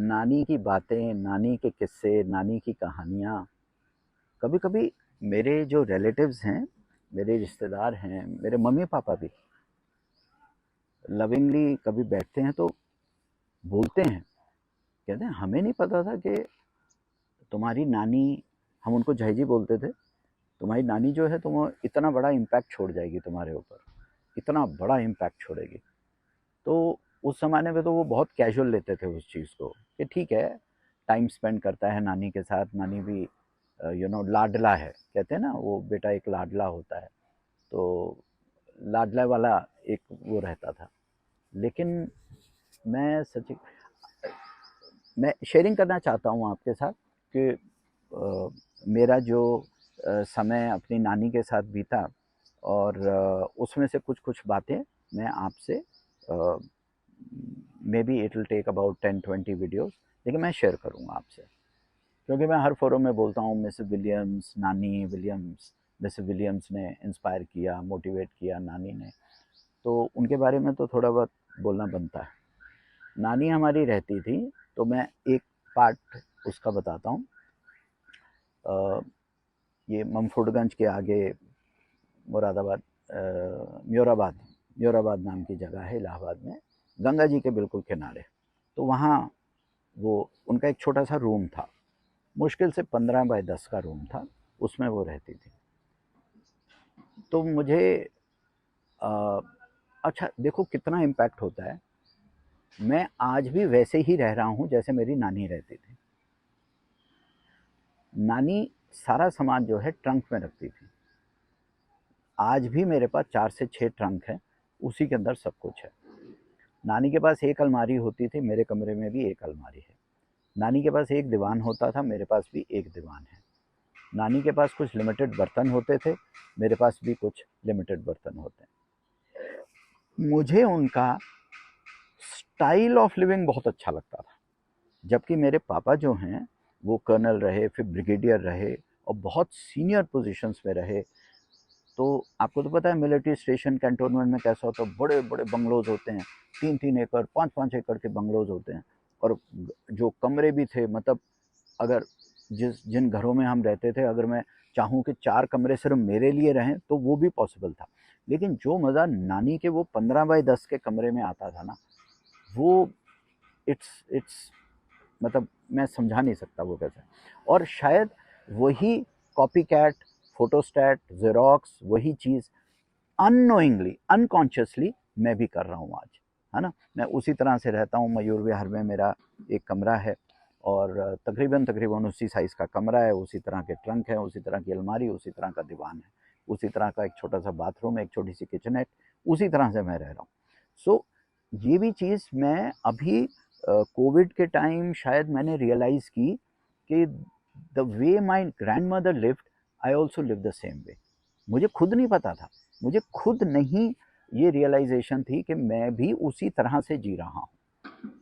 नानी की बातें, नानी के किस्से, नानी की कहानियाँ, कभी-कभी मेरे जो रिलेटिव्स हैं, मेरे रिश्तेदार हैं, मेरे मम्मी-पापा भी लविंगली कभी बैठते हैं तो बोलते हैं, कहते हैं हमें नहीं पता था कि तुम्हारी नानी, हम उनको जहेजी बोलते थे, तुम्हारी नानी जो है तुम इतना बड़ा इम्पैक्ट छोड़ जाएगी तुम्हारे ऊपर, इतना बड़ा इम्पैक्ट छोड़ेगी। तो उस ज़माने में तो वो बहुत कैजुअल लेते थे उस चीज़ को कि ठीक है, टाइम स्पेंड करता है नानी के साथ, नानी भी लाडला है, कहते हैं ना, वो बेटा एक लाडला होता है, तो लाडला वाला एक वो रहता था। लेकिन मैं सच मैं शेयरिंग करना चाहता हूँ आपके साथ कि मेरा जो समय अपनी नानी के साथ बीता, और उसमें से कुछ बातें मैं आपसे, may be it will take about 10-20 videos, लेकिन मैं शेयर करूँगा आपसे, क्योंकि मैं हर फोरम में बोलता हूँ मिसेस विलियम्स, नानी विलियम्स, मिसेस विलियम्स ने इंस्पायर किया, मोटिवेट किया नानी ने, तो उनके बारे में तो थोड़ा बहुत बोलना बनता है। नानी हमारी रहती थी, तो मैं एक पार्ट उसका बताता हूँ। ये ममफुटगंज के आगे मुरादाबाद, म्योराबाद नाम की जगह है इलाहाबाद में, गंगा जी के बिल्कुल किनारे। तो वहाँ वो उनका एक छोटा सा रूम था, मुश्किल से 15 बाय 10 का रूम था, उसमें वो रहती थी। तो मुझे अच्छा देखो कितना इम्पैक्ट होता है, मैं आज भी वैसे ही रह रहा हूँ जैसे मेरी नानी रहती थी। नानी सारा सामान जो है ट्रंक में रखती थी, आज भी मेरे पास 4 से 6 ट्रंक हैं, उसी के अंदर सब कुछ है। नानी के पास एक अलमारी होती थी, मेरे कमरे में भी एक अलमारी है। नानी के पास एक दीवान होता था, मेरे पास भी एक दीवान है। नानी के पास कुछ लिमिटेड बर्तन होते थे, मेरे पास भी कुछ लिमिटेड बर्तन होते हैं। मुझे उनका स्टाइल ऑफ लिविंग बहुत अच्छा लगता था, जबकि मेरे पापा जो हैं वो कर्नल रहे, फिर ब्रिगेडियर रहे और बहुत सीनियर पोजीशंस में रहे। तो आपको तो पता है मिलिट्री स्टेशन कैंटोनमेंट में कैसा होता है, बड़े बड़े बंगलोज होते हैं, 3-3 एकड़ 5-5 एकड़ के बंगलोज होते हैं, और जो कमरे भी थे, मतलब अगर जिन घरों में हम रहते थे, अगर मैं चाहूँ कि 4 कमरे सिर्फ मेरे लिए रहें तो वो भी पॉसिबल था। लेकिन जो मज़ा नानी के वो 15 बाय 10 के कमरे में आता था ना, वो इट्स मतलब मैं समझा नहीं सकता वो कैसे। और शायद वही कॉपीकैट, फोटोस्टैट, ज़ेरॉक्स, वही चीज़ अननोइंगली, अनकॉन्शियसली मैं भी कर रहा हूँ आज, है ना। मैं उसी तरह से रहता हूँ, मयूर विहार में मेरा एक कमरा है, और तकरीबन उसी साइज़ का कमरा है, उसी तरह के ट्रंक हैं, उसी तरह की अलमारी, उसी तरह का दीवान है, उसी तरह का एक छोटा सा बाथरूम है, एक छोटी सी किचननेट, उसी तरह से मैं रह रहा हूँ। सो ये भी चीज़ मैं अभी कोविड के टाइम शायद मैंने रियलाइज़ की कि the way my grand mother lived, I also live the same way. मुझे खुद नहीं पता था, मुझे खुद नहीं ये रियलाइजेशन थी कि मैं भी उसी तरह से जी रहा हूँ,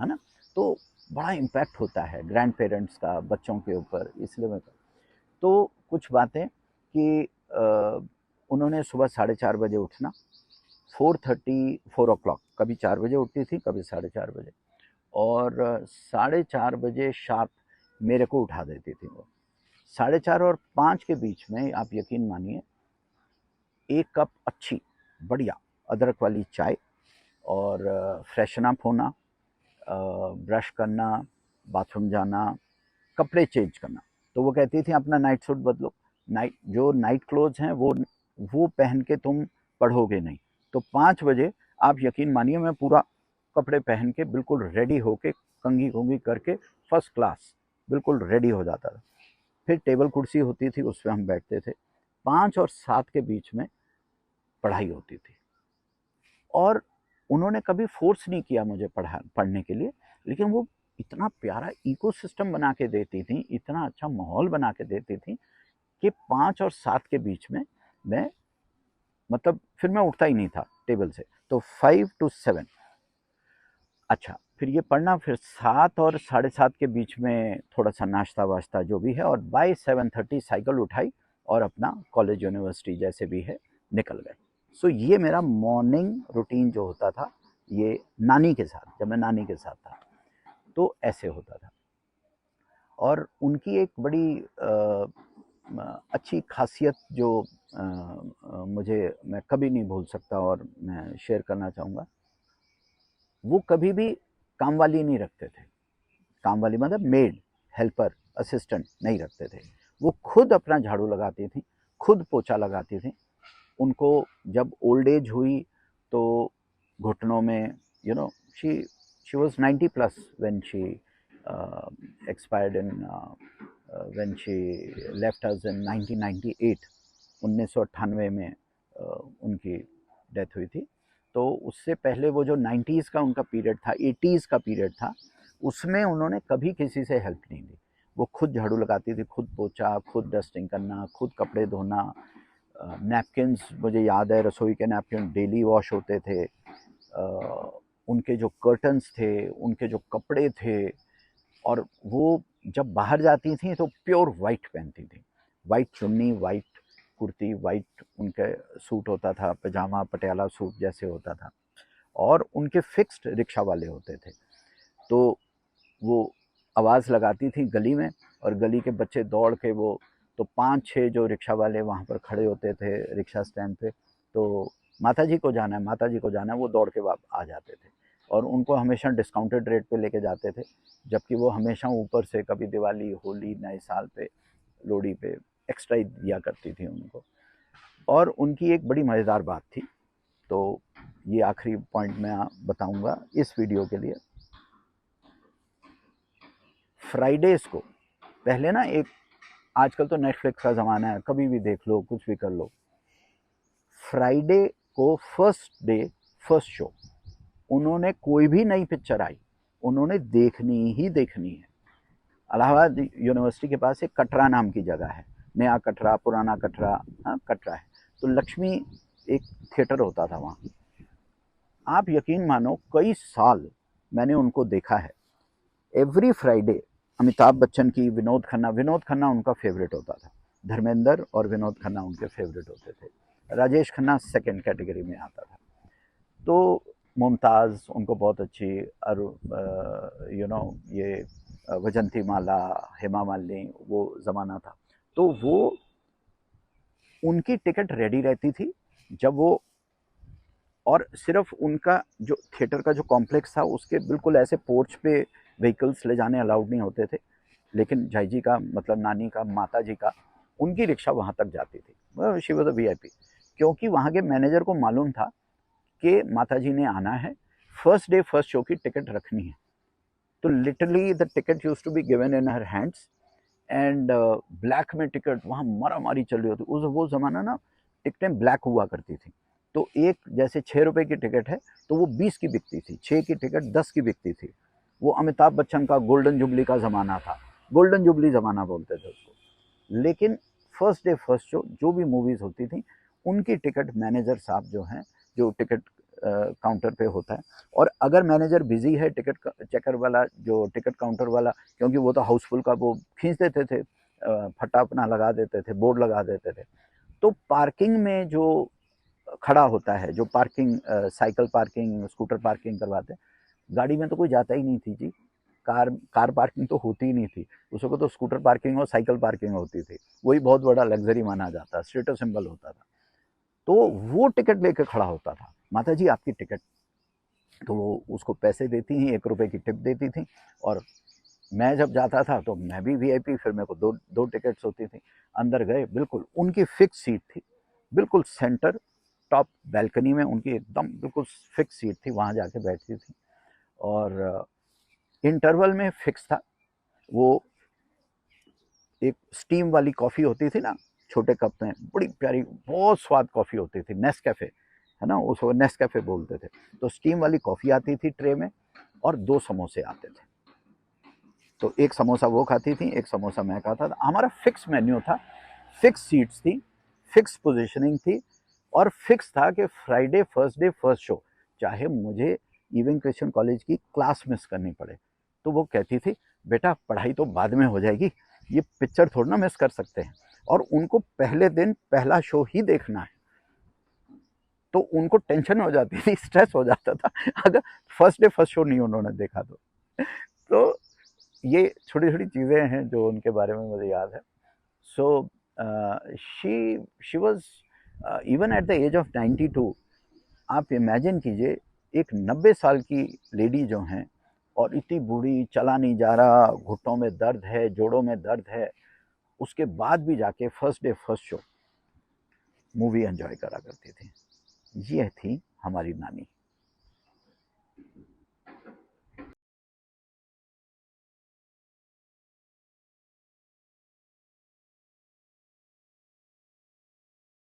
है ना। तो बड़ा इम्पैक्ट होता है ग्रैंड पेरेंट्स का बच्चों के ऊपर, इसलिए मैं तो कुछ बातें कि उन्होंने सुबह 4:30 बजे उठना, 4:30, 4 o'clock, कभी 4 बजे उठती थी, कभी 4:30 बजे, और 4:30 बजे शार्प मेरे को उठा देती थी वो। 4:30 और 5 के बीच में आप यकीन मानिए, एक कप अच्छी बढ़िया अदरक वाली चाय, और फ्रेशन अप होना, ब्रश करना, बाथरूम जाना, कपड़े चेंज करना। तो वो कहती थी अपना नाइट सूट बदलो, जो नाइट क्लोथ्स हैं वो पहन के तुम पढ़ोगे नहीं। तो 5 बजे आप यकीन मानिए मैं पूरा कपड़े पहन के बिल्कुल रेडी होके, कंघी कुंघी करके फर्स्ट क्लास बिल्कुल रेडी हो जाता था। फिर टेबल कुर्सी होती थी, उस पर हम बैठते थे। 5 और 7 के बीच में पढ़ाई होती थी, और उन्होंने कभी फोर्स नहीं किया मुझे पढ़ने के लिए, लेकिन वो इतना प्यारा इकोसिस्टम बना के देती थी, इतना अच्छा माहौल बना के देती थी कि 5 और 7 के बीच में मैं, मतलब फिर मैं उठता ही नहीं था टेबल से। तो 5 to 7, अच्छा फिर ये पढ़ना, फिर 7 और 7:30 के बीच में थोड़ा सा नाश्ता वाश्ता जो भी है, और बाय 7:30 साइकिल उठाई और अपना कॉलेज यूनिवर्सिटी जैसे भी है निकल गए। सो ये मेरा मॉर्निंग रूटीन जो होता था, ये नानी के साथ, जब मैं नानी के साथ था। तो ऐसे होता था। और उनकी एक बड़ी अच्छी खासियत जो मैं कभी नहीं भूल सकता और मैं शेयर करना चाहूँगा, वो कभी भी कामवाली नहीं रखते थे। कामवाली मतलब मेड, हेल्पर, असिस्टेंट नहीं रखते थे। वो खुद अपना झाड़ू लगाती थी, खुद पोछा लगाती थी। उनको जब ओल्ड एज हुई तो घुटनों में she was 90 plus when she expired in when she left us in 1998, 1998 में उनकी डेथ हुई थी। तो उससे पहले वो जो 90s का उनका पीरियड था, 80s का पीरियड था, उसमें उन्होंने कभी किसी से हेल्प नहीं ली। वो खुद झाड़ू लगाती थी, खुद पोछा, खुद डस्टिंग करना, खुद कपड़े धोना। नैपकिन्स, मुझे याद है रसोई के नैपकिन डेली वॉश होते थे। उनके जो कर्टन्स थे, उनके जो कपड़े थे, और वो जब बाहर जाती थी तो प्योर वाइट पहनती थी। वाइट चुन्नी, वाइट कुर्ती, वाइट उनके सूट होता था, पजामा पटियाला सूट जैसे होता था। और उनके फिक्स्ड रिक्शा वाले होते थे। तो वो आवाज़ लगाती थी गली में, और गली के बच्चे दौड़ के वो, तो 5-6 जो रिक्शा वाले वहाँ पर खड़े होते थे रिक्शा स्टैंड पे, तो माता जी को जाना है, माता जी को जाना है, वो दौड़ के आ जाते थे। और उनको हमेशा डिस्काउंटेड रेट पे लेके जाते थे, जबकि वो हमेशा ऊपर से कभी दिवाली, होली, नए साल पे, लोहड़ी पे एक्स्ट्रा ही दिया करती थी उनको। और उनकी एक बड़ी मज़ेदार बात थी, तो ये आखिरी पॉइंट मैं बताऊंगा इस वीडियो के लिए। फ्राइडेज़ को पहले ना, एक आजकल तो नेटफ्लिक्स का ज़माना है, कभी भी देख लो, कुछ भी कर लो। फ्राइडे को फर्स्ट डे फर्स्ट शो, उन्होंने कोई भी नई पिक्चर आई उन्होंने देखनी ही देखनी है। इलाहाबाद यूनिवर्सिटी के पास एक कटरा नाम की जगह है, नया कटरा, पुराना कटरा, कटरा है। तो लक्ष्मी एक थिएटर होता था वहाँ। आप यकीन मानो कई साल मैंने उनको देखा है। एवरी फ्राइडे अमिताभ बच्चन की, विनोद खन्ना उनका फेवरेट होता था। धर्मेंद्र और विनोद खन्ना उनके फेवरेट होते थे। राजेश खन्ना सेकंड कैटेगरी में आता था। तो मुमताज़ उनको बहुत अच्छी, ये वजंती माला, हेमा मालिनी, वो ज़माना था। तो वो उनकी टिकट रेडी रहती थी जब वो, और सिर्फ उनका जो थिएटर का जो कॉम्प्लेक्स था उसके बिल्कुल ऐसे पोर्च पे व्हीकल्स ले जाने अलाउड नहीं होते थे, लेकिन झाई जी का, मतलब नानी का, माता जी का, उनकी रिक्शा वहाँ तक जाती थी। शी वॉज अ VIP, क्योंकि वहाँ के मैनेजर को मालूम था कि माता जी ने आना है, फर्स्ट डे फर्स्ट शो की टिकट रखनी है। तो literally the ticket used to be given in her hands, and black में टिकट, वहाँ मारा मारी चल रही होती। वो ज़माना ना टिकटें ब्लैक हुआ करती थी। तो एक जैसे 6 रुपये की टिकट है तो वो 20 की बिकती थी, 6 की टिकट 10 की बिकती थी। वो अमिताभ बच्चन का गोल्डन जुबली का ज़माना था, गोल्डन जुबली ज़माना बोलते थे उसको। लेकिन फर्स्ट डे फर्स्ट शो जो भी मूवीज़ होती थी, उनकी टिकट मैनेजर साहब जो हैं, जो टिकट काउंटर पे होता है, और अगर मैनेजर बिजी है, टिकट चेकर वाला, जो टिकट काउंटर वाला, क्योंकि वो तो हाउसफुल का वो खींच देते थे, फटा अपना लगा देते थे, बोर्ड लगा देते थे। तो पार्किंग में जो खड़ा होता है, जो parking, cycle parking, scooter parking करवाते हैं, गाड़ी में तो कोई जाता ही नहीं थी जी। कार पार्किंग तो होती ही नहीं थी, उसको तो स्कूटर पार्किंग और साइकिल पार्किंग होती थी। वही बहुत बड़ा लग्जरी माना जाता, स्टेटस सिंबल होता था। तो वो टिकट लेकर खड़ा होता था, माता जी आपकी टिकट। तो वो उसको पैसे देती थी, 1 रुपये की टिप देती थी। और मैं जब जाता था तो मैं भी VIP, फिर मेरे को दो टिकट्स होती थी। अंदर गए, बिल्कुल उनकी फिक्स सीट थी, बिल्कुल सेंटर टॉप बैल्कनी में उनकी एकदम बिल्कुल फिक्स सीट थी, वहाँ जाके बैठती थी। और इंटरवल में फिक्स था, वो एक स्टीम वाली कॉफ़ी होती थी ना, छोटे कप में, बड़ी प्यारी, बहुत स्वाद कॉफ़ी होती थी, नेस्कैफ़े है ना, उसको नेस्कैफ़े बोलते थे। तो स्टीम वाली कॉफ़ी आती थी ट्रे में, और 2 समोसे आते थे। तो एक समोसा वो खाती थी, एक समोसा मैं खाता था। हमारा फिक्स मेन्यू था, फिक्स सीट्स थी, फिक्स पोजीशनिंग थी, और फिक्स था कि Friday first day first show, चाहे मुझे इवन क्रिश्चियन कॉलेज की क्लास मिस करनी पड़े। तो वो कहती थी, बेटा पढ़ाई तो बाद में हो जाएगी, ये पिक्चर थोड़ा ना मिस कर सकते हैं। और उनको पहले दिन पहला शो ही देखना है, तो उनको टेंशन हो जाती थी, स्ट्रेस हो जाता था अगर फर्स्ट डे फर्स्ट शो नहीं उन्होंने देखा तो। तो ये छोटी छोटी चीज़ें हैं जो उनके बारे में मुझे याद है. So she was even at the age of 92. आप इमेजिन कीजिए, एक 90 साल की लेडी जो हैं और इतनी बूढ़ी, चला नहीं जा रहा, घुटनों में दर्द है, जोड़ों में दर्द है, उसके बाद भी जाके first day first show movie enjoy करा करती थी. ये थी हमारी नानी.